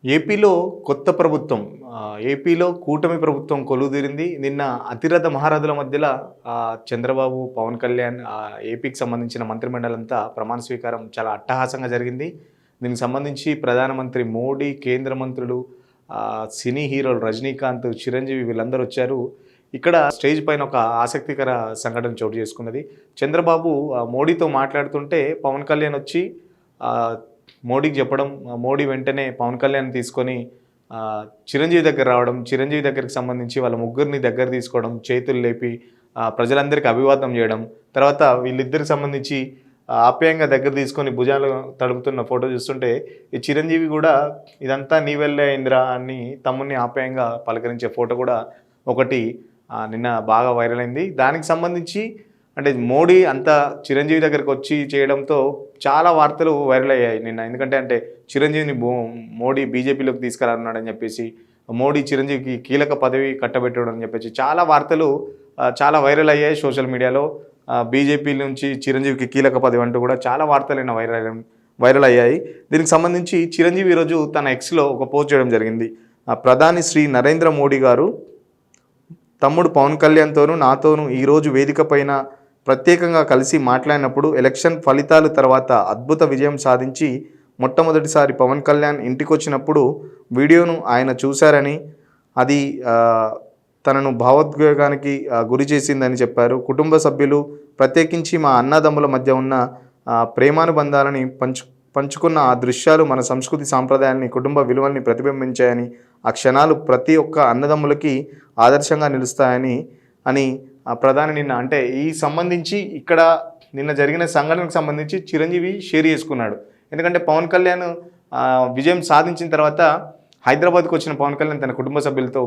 ఏపీలో కొత్త ప్రభుత్వం ఏపీలో కూటమి ప్రభుత్వం కొలువుదీరింది. నిన్న అతిరథ మహారథుల మధ్యల చంద్రబాబు, పవన్ కళ్యాణ్ ఏపీకి సంబంధించిన మంత్రిమండలంతా ప్రమాణ స్వీకారం చాలా అట్టహాసంగా జరిగింది. దీనికి సంబంధించి ప్రధానమంత్రి మోడీ, కేంద్ర మంత్రులు, సినీ హీరోలు రజనీకాంత్, చిరంజీవి వీళ్ళందరూ వచ్చారు. ఇక్కడ స్టేజ్ పైన ఒక ఆసక్తికర సంఘటన చోటు చేసుకున్నది. చంద్రబాబు మోడీతో మాట్లాడుతుంటే పవన్ కళ్యాణ్ వచ్చి మోడీకి చెప్పడం, మోడీ వెంటనే పవన్ కళ్యాణ్ తీసుకొని చిరంజీవి దగ్గర రావడం, చిరంజీవి దగ్గరికి సంబంధించి వాళ్ళ ముగ్గురిని దగ్గర తీసుకోవడం, చేతులు లేపి ప్రజలందరికీ అభివాదం చేయడం, తర్వాత వీళ్ళిద్దరికి సంబంధించి ఆప్యాయంగా దగ్గర తీసుకొని భుజాలు తడుపుతున్న ఫోటో చూస్తుంటే ఈ చిరంజీవి కూడా ఇదంతా నీ వల్లే అయిందిరా అని తమ్ముని ఆప్యాయంగా పలకరించే ఫోటో కూడా ఒకటి నిన్న బాగా వైరల్ అయింది. దానికి సంబంధించి అంటే మోడీ అంత చిరంజీవి దగ్గరికి వచ్చి చేయడంతో చాలా వార్తలు వైరల్ అయ్యాయి నిన్న. ఎందుకంటే చిరంజీవిని మోడీ బీజేపీలోకి తీసుకురానున్నాడని చెప్పేసి, మోడీ చిరంజీవికి కీలక పదవి కట్టబెట్టడం అని చెప్పేసి చాలా వార్తలు చాలా వైరల్ అయ్యాయి సోషల్ మీడియాలో. బీజేపీ నుంచి చిరంజీవికి కీలక పదవి అంటూ కూడా చాలా వార్తలైన వైరల్ అయ్యాయి. దీనికి సంబంధించి చిరంజీవి ఈరోజు తన ఎక్స్లో ఒక పోస్ట్ చేయడం జరిగింది. ప్రధాని శ్రీ నరేంద్ర మోడీ గారు తమ్ముడు పవన్ కళ్యాణ్తోనూ నాతోనూ ఈరోజు వేదిక పైన ప్రత్యేకంగా కలిసి మాట్లాడినప్పుడు ఎలక్షన్ ఫలితాల తర్వాత అద్భుత విజయం సాధించి మొట్టమొదటిసారి పవన్ కళ్యాణ్ ఇంటికొచ్చినప్పుడు వీడియోను ఆయన చూశారని, అది తనను భావోద్వేగానికి గురి చేసిందని చెప్పారు. కుటుంబ సభ్యులు ప్రత్యేకించి మా అన్నదమ్ముల మధ్య ఉన్న ప్రేమానుబంధాలని పంచుకున్న ఆ దృశ్యాలు మన సంస్కృతి సాంప్రదాయాల్ని, కుటుంబ విలువల్ని ప్రతిబింబించాయని, ఆ క్షణాలు ప్రతి ఒక్క అన్నదమ్ములకి ఆదర్శంగా నిలుస్తాయని ప్రధాని నిన్న అంటే ఈ సంబంధించి ఇక్కడ నిన్న జరిగిన సంఘటనకు సంబంధించి చిరంజీవి షేర్ చేసుకున్నాడు. ఎందుకంటే పవన్ కళ్యాణ్ విజయం సాధించిన తర్వాత హైదరాబాద్కు వచ్చిన పవన్ కళ్యాణ్ తన కుటుంబ సభ్యులతో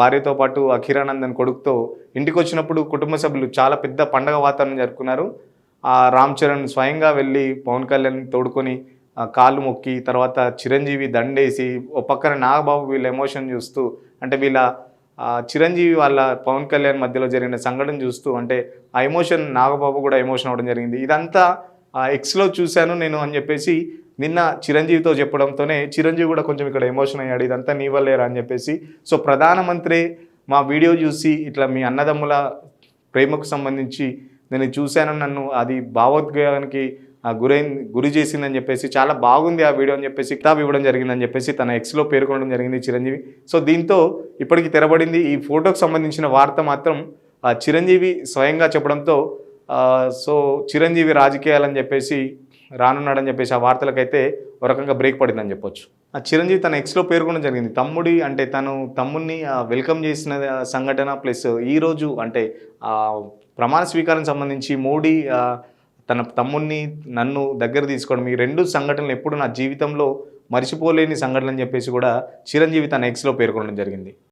భార్యతో పాటు కిరణ్ కొడుకుతో ఇంటికి వచ్చినప్పుడు కుటుంబ సభ్యులు చాలా పెద్ద పండగ వాతావరణం జరుపుకున్నారు. రామ్ చరణ్ స్వయంగా వెళ్ళి పవన్ కళ్యాణ్ తోడుకొని కాళ్ళు మొక్కి, తర్వాత చిరంజీవి దండేసి, ఓ పక్కన నాగబాబు వీళ్ళ ఎమోషన్ చూస్తూ, అంటే వీళ్ళ చిరంజీవి వాళ్ళ పవన్ కళ్యాణ్ మధ్యలో జరిగిన సంఘటన చూస్తూ అంటే ఆ ఎమోషన్ నాగబాబు కూడా ఎమోషన్ అవ్వడం జరిగింది. ఇదంతా ఎక్స్లో చూశాను నేను అని చెప్పేసి నిన్న చిరంజీవితో చెప్పడంతోనే చిరంజీవి కూడా కొంచెం ఇక్కడ ఎమోషన్ అయ్యాడు. ఇదంతా నీ వల్లేరా అని చెప్పేసి. సో ప్రధానమంత్రి మా వీడియో చూసి ఇట్లా మీ అన్నదమ్ముల ప్రేమకు సంబంధించి నేను చూశాను, నన్ను అది భావోద్వేగానికి గురి చేసిందని చెప్పేసి, చాలా బాగుంది ఆ వీడియో అని చెప్పేసి కితాబ్ ఇవ్వడం జరిగిందని చెప్పేసి తన ఎక్స్లో పేర్కొనడం జరిగింది చిరంజీవి. సో దీంతో ఇప్పటికి తెరబడింది. ఈ ఫోటోకు సంబంధించిన వార్త మాత్రం చిరంజీవి స్వయంగా చెప్పడంతో సో చిరంజీవి రాజకీయాలని చెప్పేసి రానున్నాడని చెప్పేసి ఆ వార్తలకైతే ఒక రకంగా బ్రేక్ పడిందని చెప్పొచ్చు. చిరంజీవి తన ఎక్స్లో పేర్కొనడం జరిగింది. తమ్ముడి అంటే తను తమ్ముడిని వెల్కమ్ చేసిన సంఘటన ప్లస్ ఈరోజు అంటే ప్రమాణ స్వీకారం సంబంధించి మోడీ తన తమ్ముడిని నన్ను దగ్గర తీసుకోవడం, ఈ రెండు సంఘటనలు ఎప్పుడు నా జీవితంలో మర్చిపోలేని సంఘటనలు అని చెప్పేసి కూడా చిరంజీవి తన ఎక్స్లో పేర్కొనడం జరిగింది.